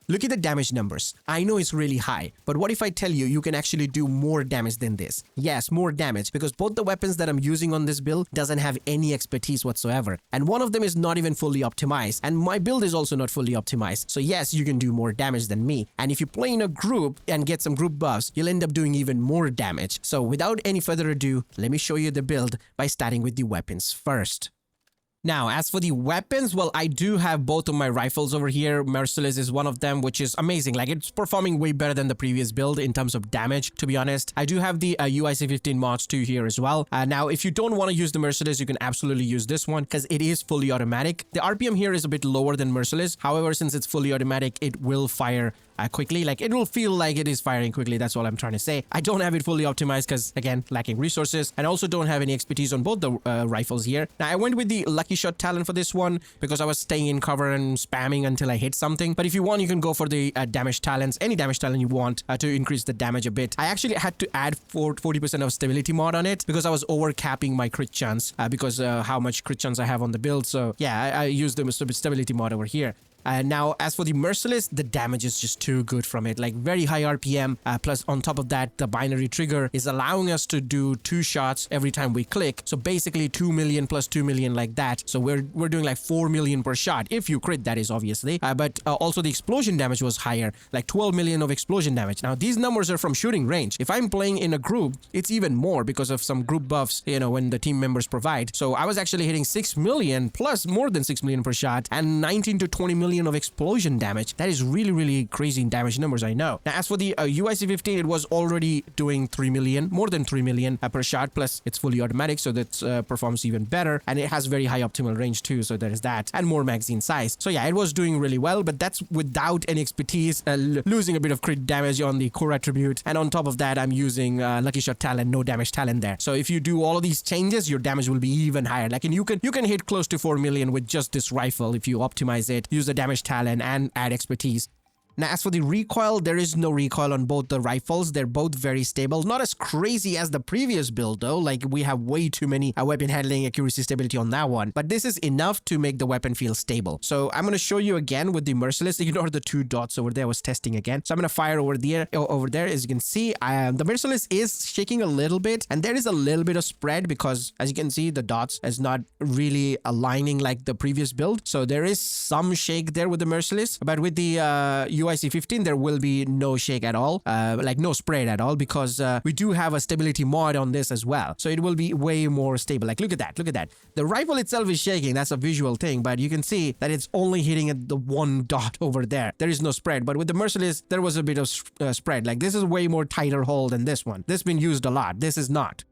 Look at the damage numbers. I know it's really high, but what if I tell you you can actually do more damage than this? Yes, more damage, because both the weapons that I'm using on this build doesn't have any expertise whatsoever. And one of them is not even fully optimized. And my build is also not fully optimized. So yes, you can do more damage than me. And if you play in a group and get some group buffs, you'll end up doing even more damage. So without any further ado, let me show you the build by starting with the weapons first. Now, as for the weapons, well, I do have both of my rifles over here. Merciless is one of them, which is amazing. Like, it's performing way better than the previous build in terms of damage, to be honest. I do have the UIC15 MOD2 here as well. Now, if you don't want to use the Merciless, you can absolutely use this one because it is fully automatic. The RPM here is a bit lower than Merciless. However, since it's fully automatic, it will fire quickly. Like, it will feel like it is firing quickly. That's all I'm trying to say. I don't have it fully optimized because, again, lacking resources, and also don't have any expertise on both the rifles here. Now, I went with the Lucky Shot talent for this one because I was staying in cover and spamming until I hit something. But if you want, you can go for the damage talents, any damage talent you want to increase the damage a bit. I actually had to add 40% of stability mod on it because I was over capping my crit chance because how much crit chance I have on the build. So yeah, I used the stability mod over here. Now, as for the Merciless, the damage is just too good from it. Like, very high RPM. Plus, on top of that, the binary trigger is allowing us to do 2 shots every time we click. So basically, 2 million plus 2 million like that. So we're doing like 4 million per shot. If you crit, that is obviously. But also the explosion damage was higher. Like 12 million of explosion damage. Now, these numbers are from shooting range. If I'm playing in a group, it's even more because of some group buffs, you know, when the team members provide. So I was actually hitting 6 million plus more than 6 million per shot and 19 to 20 million of explosion damage. That is really, really crazy in damage numbers, I know. Now, as for the UIC15, it was already doing 3 million, more than 3 million per shot, plus it's fully automatic, so that performs even better, and it has very high optimal range too, so there is that, and more magazine size. So yeah, it was doing really well, but that's without any expertise, losing a bit of crit damage on the core attribute, and on top of that, I'm using Lucky Shot talent, no damage talent there. So if you do all of these changes, your damage will be even higher. Like, and you can hit close to 4 million with just this rifle if you optimize it, use the damage talent, and add expertise. Now, as for the recoil, there is no recoil on both the rifles. They're both very stable. Not as crazy as the previous build, though. Like, we have way too many weapon handling, accuracy, stability on that one. But this is enough to make the weapon feel stable. So I'm going to show you again with the Merciless. Ignore the 2 dots over there. I was testing again. So I'm going to fire over there. As you can see, the Merciless is shaking a little bit. And there is a little bit of spread because, as you can see, the dots is not really aligning like the previous build. So there is some shake there with the Merciless. But with the UIC15, there will be no shake at all, like no spread at all, because we do have a stability mod on this as well. So it will be way more stable. Like, look at that. Look at that. The rifle itself is shaking. That's a visual thing, but you can see that it's only hitting at the 1 dot over there. There is no spread. But with the Merciless, there was a bit of spread. Like, this is way more tighter hole than this one. This has been used a lot. This is not.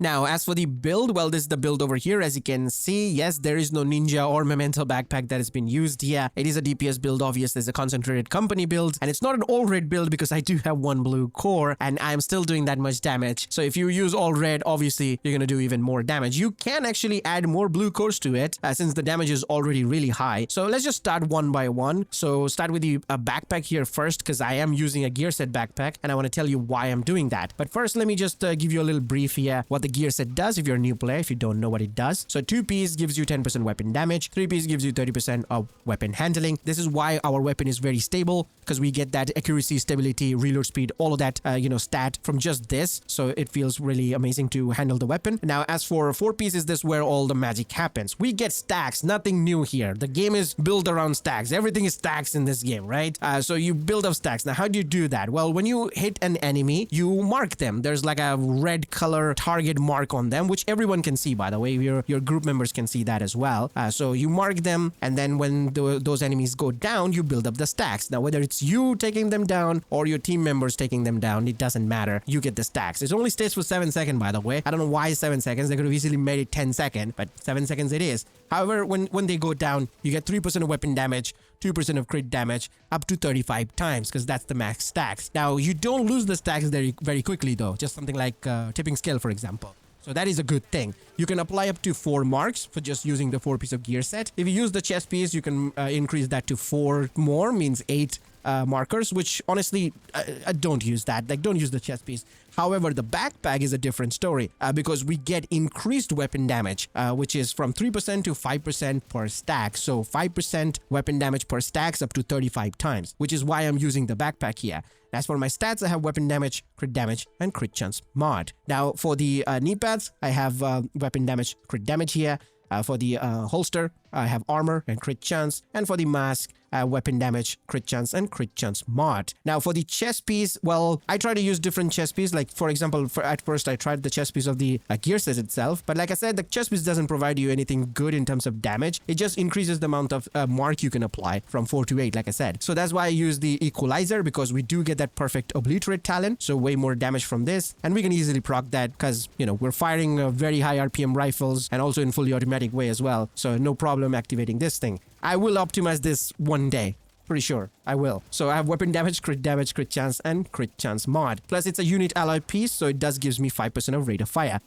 Now, as for the build, well, this is the build over here. As you can see, yes, there is no ninja or memento backpack that has been used. Yeah, it is a DPS build, obviously. It's a concentrated company build, and it's not an all red build because I do have 1 blue core, and I'm still doing that much damage. So if you use all red, obviously, you're going to do even more damage. You can actually add more blue cores to it, since the damage is already really high. So let's just start one by one. So start with the backpack here first, because I am using a gear set backpack, and I want to tell you why I'm doing that. But first, let me just give you a little brief here, what the gear set does if you're a new player, if you don't know what it does. So 2-piece gives you 10% weapon damage, 3-piece gives you 30% of weapon handling. This is why our weapon is very stable, because we get that accuracy, stability, reload speed, all of that, stat from just this. So it feels really amazing to handle the weapon. Now, as for 4-piece, is this where all the magic happens. We get stacks, nothing new here. The game is built around stacks. Everything is stacks in this game, right? So you build up stacks. Now, how do you do that? Well, when you hit an enemy, you mark them. There's like a red color target mark on them, which everyone can see, by the way. Your group members can see that as well. So you mark them, and then when those enemies go down, you build up the stacks. Now, whether it's you taking them down or your team members taking them down, it doesn't matter. You get the stacks. It only stays for 7 seconds, by the way. I don't know why 7 seconds. They could have easily made it 10 seconds, but 7 seconds it is. However, when they go down, you get 3% of weapon damage, 2% of crit damage, up to 35 times, because that's the max stacks. Now, you don't lose the stacks very, very quickly, though. Just something like tipping scale, for example. So that is a good thing. You can apply up to 4 marks for just using the 4-piece of gear set. If you use the chest piece, you can increase that to 4 more, means 8 markers, which honestly, I don't use that. Like, don't use the chest piece. However, the backpack is a different story because we get increased weapon damage, which is from 3% to 5% per stack. So 5% weapon damage per stacks up to 35 times, which is why I'm using the backpack here. As for my stats, I have weapon damage, crit damage, and crit chance mod. Now, for the knee pads, I have weapon damage, crit damage here. For the holster, I have armor and crit chance. And for the mask, weapon damage, crit chance, and crit chance mod. Now, for the chest piece, well, I try to use different chest pieces. Like, for example, at first, I tried the chest piece of the gear set itself. But like I said, the chest piece doesn't provide you anything good in terms of damage. It just increases the amount of mark you can apply from 4 to 8, like I said. So that's why I use the equalizer, because we do get that perfect obliterate talent. So way more damage from this. And we can easily proc that because, you know, we're firing very high RPM rifles and also in fully automatic way as well. So no problem activating this thing. I will optimize this one day. Pretty sure I will. So I have weapon damage, crit chance, and crit chance mod. Plus it's a unit alloy piece, so it does gives me 5% of rate of fire.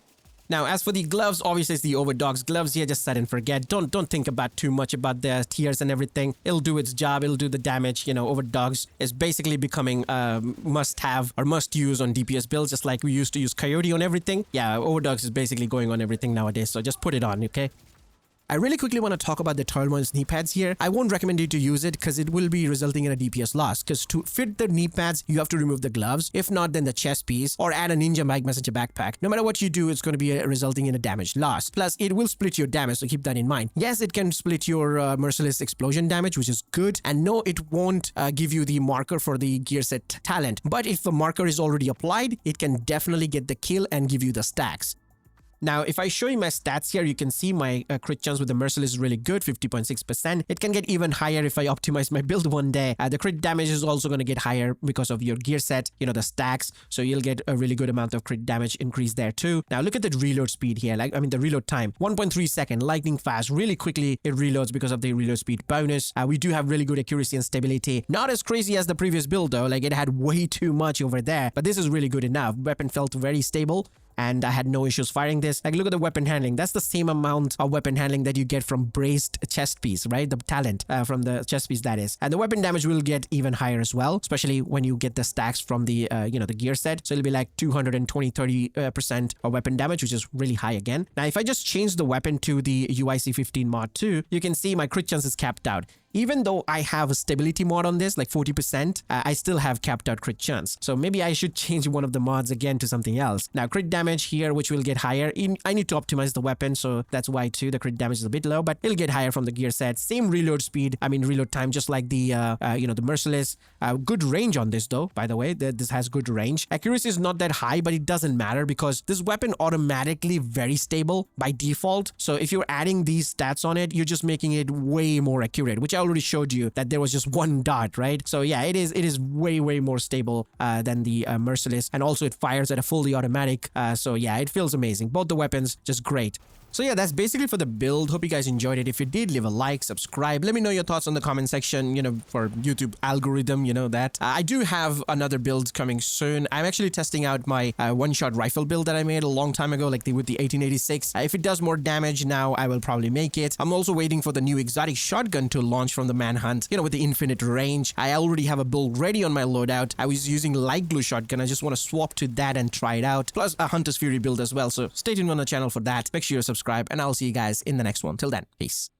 Now, as for the gloves, obviously it's the Overdog's gloves here. Just set and forget. Don't think about too much about the tiers and everything. It'll do its job. It'll do the damage. You know, Overdog's is basically becoming must-have or must-use on DPS builds, just like we used to use Coyote on everything. Yeah, Overdog's is basically going on everything nowadays, so just put it on, okay? I really quickly want to talk about the Turmoil's knee pads here. I won't recommend you to use it because it will be resulting in a DPS loss. Because to fit the knee pads, you have to remove the gloves. If not, then the chest piece or add a Ninja Mike Messenger backpack. No matter what you do, it's going to be resulting in a damage loss. Plus, it will split your damage, so keep that in mind. Yes, it can split your Merciless explosion damage, which is good. And no, it won't give you the marker for the gear set talent. But if the marker is already applied, it can definitely get the kill and give you the stacks. Now, if I show you my stats here, you can see my crit chance with the Merciless is really good, 50.6%. It can get even higher if I optimize my build one day. The crit damage is also going to get higher because of your gear set, you know, the stacks. So you'll get a really good amount of crit damage increase there too. Now, look at the reload speed here. The reload time, 1.3 second, lightning fast. Really quickly, it reloads because of the reload speed bonus. We do have really good accuracy and stability. Not as crazy as the previous build though. Like, it had way too much over there. But this is really good enough. Weapon felt very stable. And I had no issues firing this. Like, look at the weapon handling. That's the same amount of weapon handling that you get from braced chest piece, right? The talent from the chest piece, that is. And the weapon damage will get even higher as well, especially when you get the stacks from the, the gear set. So it'll be like 220-30% of weapon damage, which is really high again. Now, if I just change the weapon to the UIC15 MOD2, you can see my crit chance is capped out. Even though I have a stability mod on this, like 40%, I still have capped out crit chance. So maybe I should change one of the mods again to something else. Now, crit damage here, which will get higher. I need to optimize the weapon, so that's why too. The crit damage is a bit low, but it'll get higher from the gear set. Same reload speed, reload time, just like the, the Merciless. Good range on this though, by the way. This has good range. Accuracy is not that high, but it doesn't matter because this weapon automatically very stable by default. So if you're adding these stats on it, you're just making it way more accurate, which I already showed you that there was just one dot, right? So yeah, it is way more stable than the Merciless, and also it fires at a fully automatic. So yeah, it feels amazing. Both the weapons, just great. So yeah, that's basically for the build. Hope you guys enjoyed it. If you did, leave a like, subscribe. Let me know your thoughts on the comment section, for YouTube algorithm, that. I do have another build coming soon. I'm actually testing out my one-shot rifle build that I made a long time ago, with the 1886. If it does more damage now, I will probably make it. I'm also waiting for the new exotic shotgun to launch from the Manhunt, with the infinite range. I already have a build ready on my loadout. I was using light glue shotgun. I just want to swap to that and try it out. Plus a Hunter's Fury build as well. So stay tuned on the channel for that. Make sure you subscribe, and I'll see you guys in the next one. Till then, peace.